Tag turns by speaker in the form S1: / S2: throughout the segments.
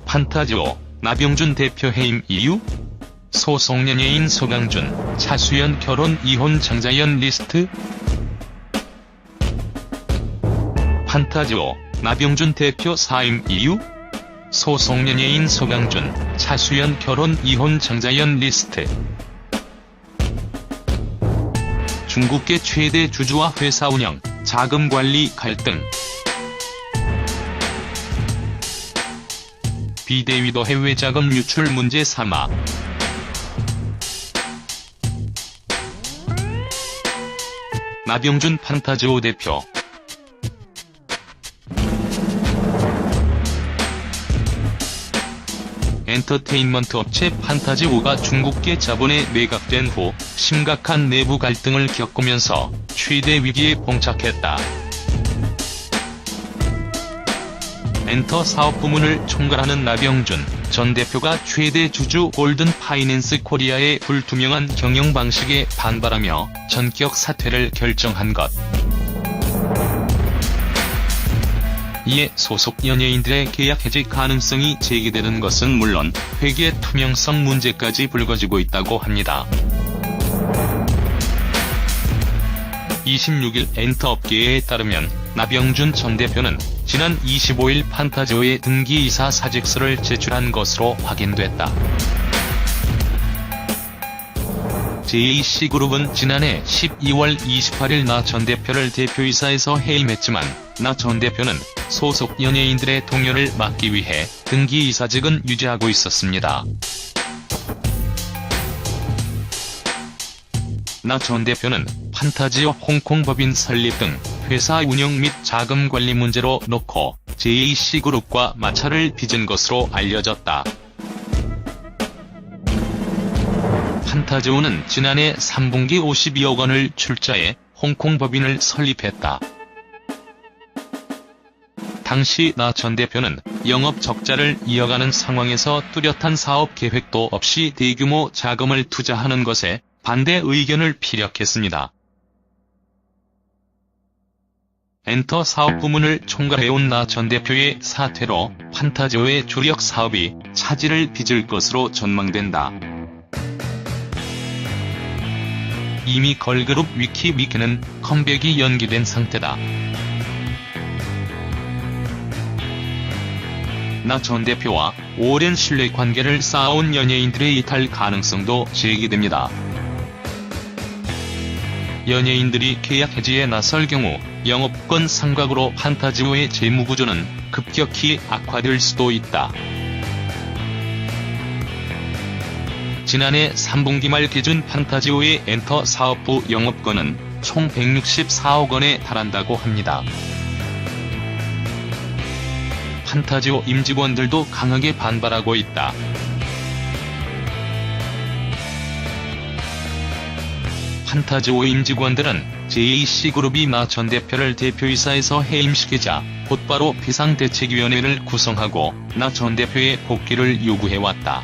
S1: 판타지오, 나병준 대표 해임 이유? 소속 연예인 서강준, 차수연 결혼 이혼 장자연 리스트? 판타지오, 나병준 대표 사임 이유? 소속 연예인 서강준, 차수연 결혼 이혼 장자연 리스트. 중국계 최대 주주와 회사 운영, 자금 관리 갈등. 비대위도 해외 자금 유출 문제 삼아. 나병준 판타지오 대표. 엔터테인먼트 업체 판타지오가 중국계 자본에 매각된 후 심각한 내부 갈등을 겪으면서 최대 위기에 봉착했다. 엔터 사업 부문을 총괄하는 나병준 전 대표가 최대 주주 골든 파이낸스 코리아의 불투명한 경영 방식에 반발하며 전격 사퇴를 결정한 것. 이에 소속 연예인들의 계약 해지 가능성이 제기되는 것은 물론 회계 투명성 문제까지 불거지고 있다고 합니다. 26일 엔터업계에 따르면 나병준 전 대표는 지난 25일 판타지오에 등기이사 사직서를 제출한 것으로 확인됐다. JAC그룹은 지난해 12월 28일 나 전 대표를 대표이사에서 해임했지만 나 전 대표는 소속 연예인들의 동요를 막기 위해 등기이사직은 유지하고 있었습니다. 나 전 대표는 판타지오 홍콩 법인 설립 등 회사 운영 및 자금 관리 문제로 놓고 JAC그룹과 마찰을 빚은 것으로 알려졌다. 판타지오는 지난해 3분기 52억 원을 출자해 홍콩 법인을 설립했다. 당시 나 전 대표는 영업 적자를 이어가는 상황에서 뚜렷한 사업 계획도 없이 대규모 자금을 투자하는 것에 반대 의견을 피력했습니다. 엔터 사업 부문을 총괄해온 나 전 대표의 사퇴로 판타지오의 주력 사업이 차질을 빚을 것으로 전망된다. 이미 걸그룹 위키미키는 컴백이 연기된 상태다. 나 전 대표와 오랜 신뢰관계를 쌓아온 연예인들의 이탈 가능성도 제기됩니다. 연예인들이 계약 해지에 나설 경우 영업권 상각으로 판타지오의 재무구조는 급격히 악화될 수도 있다. 지난해 3분기 말 기준 판타지오의 엔터 사업부 영업권은 총 164억 원에 달한다고 합니다. 판타지오 임직원들도 강하게 반발하고 있다. 판타지오 임직원들은 JAC그룹이 나 전 대표를 대표이사에서 해임시키자 곧바로 비상대책위원회를 구성하고 나 전 대표의 복귀를 요구해왔다.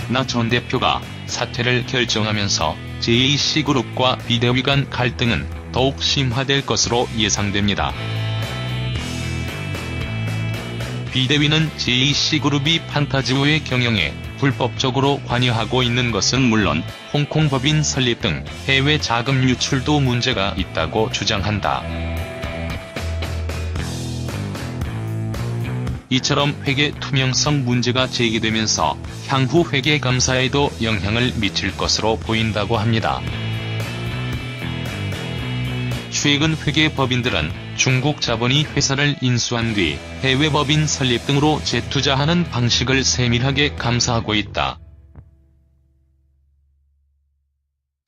S1: 나 전 대표가 사퇴를 결정하면서 JAC그룹과 비대위 간 갈등은 더욱 심화될 것으로 예상됩니다. 비대위는 JAC그룹이 판타지오의 경영에 불법적으로 관여하고 있는 것은 물론 홍콩 법인 설립 등 해외 자금 유출도 문제가 있다고 주장한다. 이처럼 회계 투명성 문제가 제기되면서 향후 회계 감사에도 영향을 미칠 것으로 보인다고 합니다. 최근 회계 법인들은 중국 자본이 회사를 인수한 뒤 해외 법인 설립 등으로 재투자하는 방식을 세밀하게 감사하고 있다.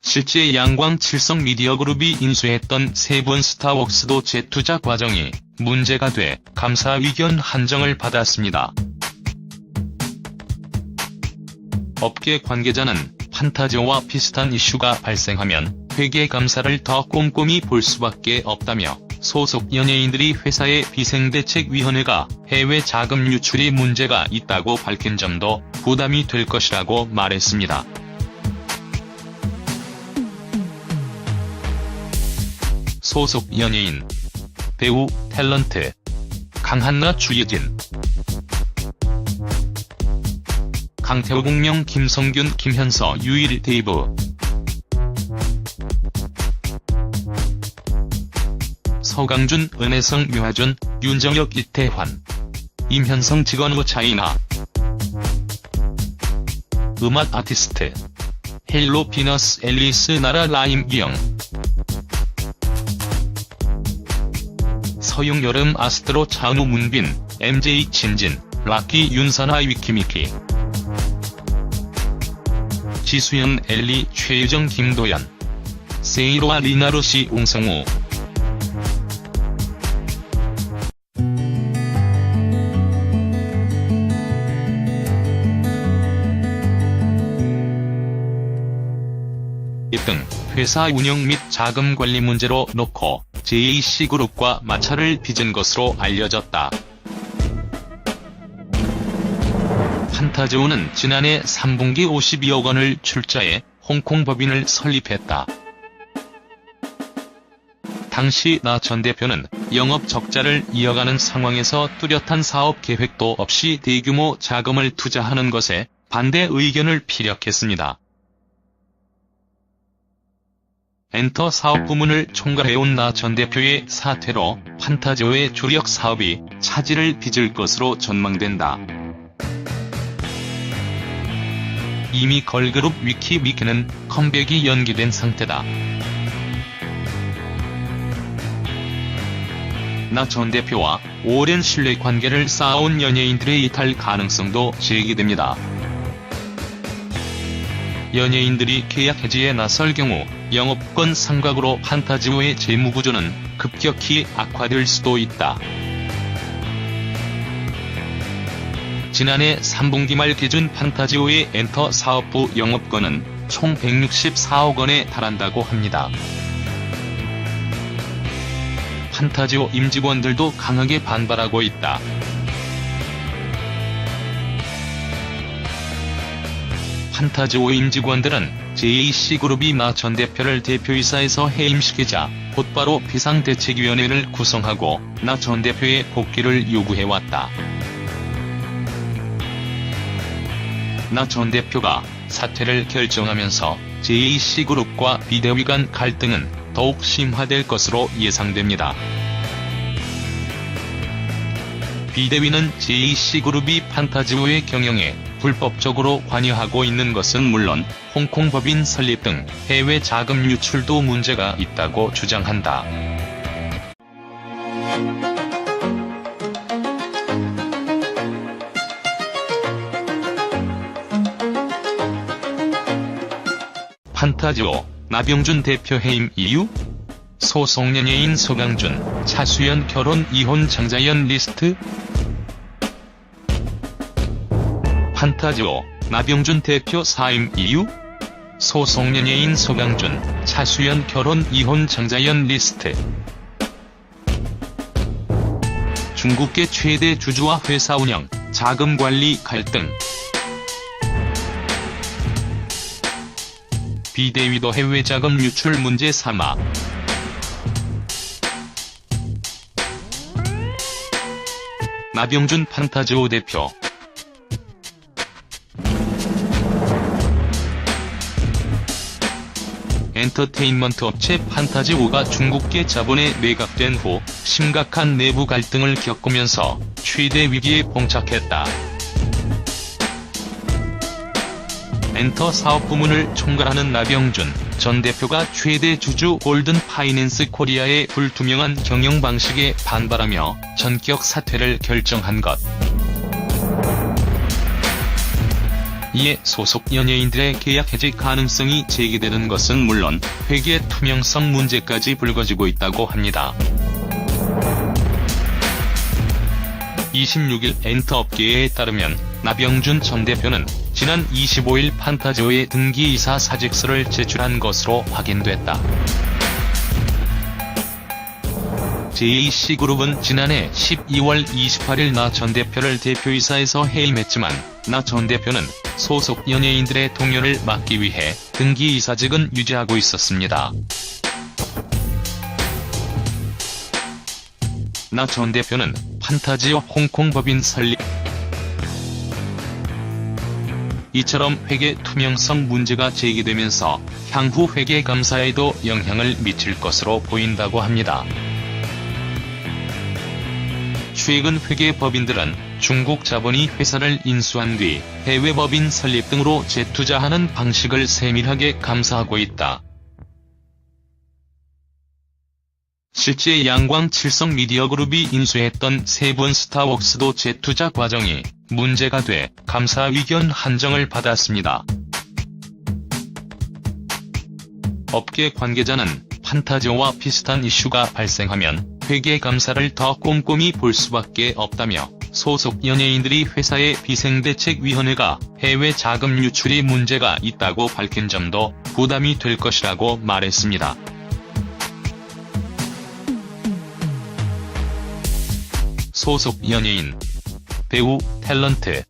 S1: 실제 양광 칠성 미디어그룹이 인수했던 세븐스타웍스도 재투자 과정이 문제가 돼 감사 의견 한정을 받았습니다. 업계 관계자는 판타지오와 비슷한 이슈가 발생하면 회계 감사를 더 꼼꼼히 볼 수밖에 없다며 소속 연예인들이 회사의 비상대책위원회가 해외 자금 유출이 문제가 있다고 밝힌 점도 부담이 될 것이라고 말했습니다. 소속 연예인, 배우, 탤런트 강한나, 주예진, 강태호, 공명, 김성균, 김현서, 유일, 데이브, 서강준, 은혜성, 류하준, 윤정혁, 이태환, 임현성, 직원우, 차이나, 음악 아티스트 헬로, 비너스, 앨리스, 나라, 라임, 이영, 서용, 여름, 아스트로, 장우, 문빈, MJ, 진진, 락키, 윤선아, 위키미키, 지수연, 엘리, 최유정, 김도연, 세이로와 리나루시, 옹성우. 등 회사 운영 및 자금 관리 문제로 놓고 JAC그룹과 마찰을 빚은 것으로 알려졌다. 판타지오는 지난해 3분기 52억 원을 출자해 홍콩 법인을 설립했다. 당시 나 전 대표는 영업 적자를 이어가는 상황에서 뚜렷한 사업 계획도 없이 대규모 자금을 투자하는 것에 반대 의견을 피력했습니다. 엔터 사업 부문을 총괄해온 나 전 대표의 사퇴로 판타지오의 주력 사업이 차질을 빚을 것으로 전망된다. 이미 걸그룹 위키미키는 컴백이 연기된 상태다. 나 전 대표와 오랜 신뢰관계를 쌓아온 연예인들의 이탈 가능성도 제기됩니다. 연예인들이 계약 해지에 나설 경우 영업권 상각으로 판타지오의 재무구조는 급격히 악화될 수도 있다. 지난해 3분기 말 기준 판타지오의 엔터 사업부 영업권은 총 164억 원에 달한다고 합니다. 판타지오 임직원들도 강하게 반발하고 있다. 판타지오 임직원들은 JAC그룹이 나 전 대표를 대표이사에서 해임시키자 곧바로 비상대책위원회를 구성하고 나 전 대표의 복귀를 요구해왔다. 나 전 대표가 사퇴를 결정하면서 JAC그룹과 비대위 간 갈등은 더욱 심화될 것으로 예상됩니다. 비대위는 JAC그룹이 판타지오의 경영에 불법적으로 관여하고 있는 것은 물론 홍콩 법인 설립 등 해외 자금 유출도 문제가 있다고 주장한다. 판타지오, 나병준 대표 해임 이유? 소속 연예인 서강준, 차수연 결혼 이혼 장자연 리스트? 판타지오, 나병준 대표 사임 이유? 소속 연예인 서강준, 차수연 결혼 이혼 장자연 리스트. 중국계 최대 주주와 회사 운영, 자금 관리 갈등. 비대위도 해외 자금 유출 문제 삼아. 나병준 판타지오 대표. 엔터테인먼트 업체 판타지오가 중국계 자본에 매각된 후 심각한 내부 갈등을 겪으면서 최대 위기에 봉착했다. 엔터 사업 부문을 총괄하는 나병준 전 대표가 최대 주주 골든 파이낸스 코리아의 불투명한 경영 방식에 반발하며 전격 사퇴를 결정한 것. 이에 소속 연예인들의 계약 해지 가능성이 제기되는 것은 물론 회계 투명성 문제까지 불거지고 있다고 합니다. 26일 엔터업계에 따르면 나병준 전 대표는 지난 25일 판타지오에 등기이사 사직서를 제출한 것으로 확인됐다. JAC그룹은 지난해 12월 28일 나 전 대표를 대표이사에서 해임했지만 나 전 대표는 소속 연예인들의 동요를 막기 위해 등기이사직은 유지하고 있었습니다. 나 전 대표는 판타지와 홍콩 법인 설립 이처럼 회계 투명성 문제가 제기되면서 향후 회계 감사에도 영향을 미칠 것으로 보인다고 합니다. 최근 회계 법인들은 중국 자본이 회사를 인수한 뒤 해외 법인 설립 등으로 재투자하는 방식을 세밀하게 감사하고 있다. 실제 양광 칠성 미디어그룹이 인수했던 세븐 스타웍스도 재투자 과정이 문제가 돼 감사 의견 한정을 받았습니다. 업계 관계자는 판타지와 비슷한 이슈가 발생하면 회계 감사를 더 꼼꼼히 볼 수밖에 없다며 소속 연예인들이 회사의 비생대책위원회가 해외 자금 유출이 문제가 있다고 밝힌 점도 부담이 될 것이라고 말했습니다. 소속 연예인, 배우, 탤런트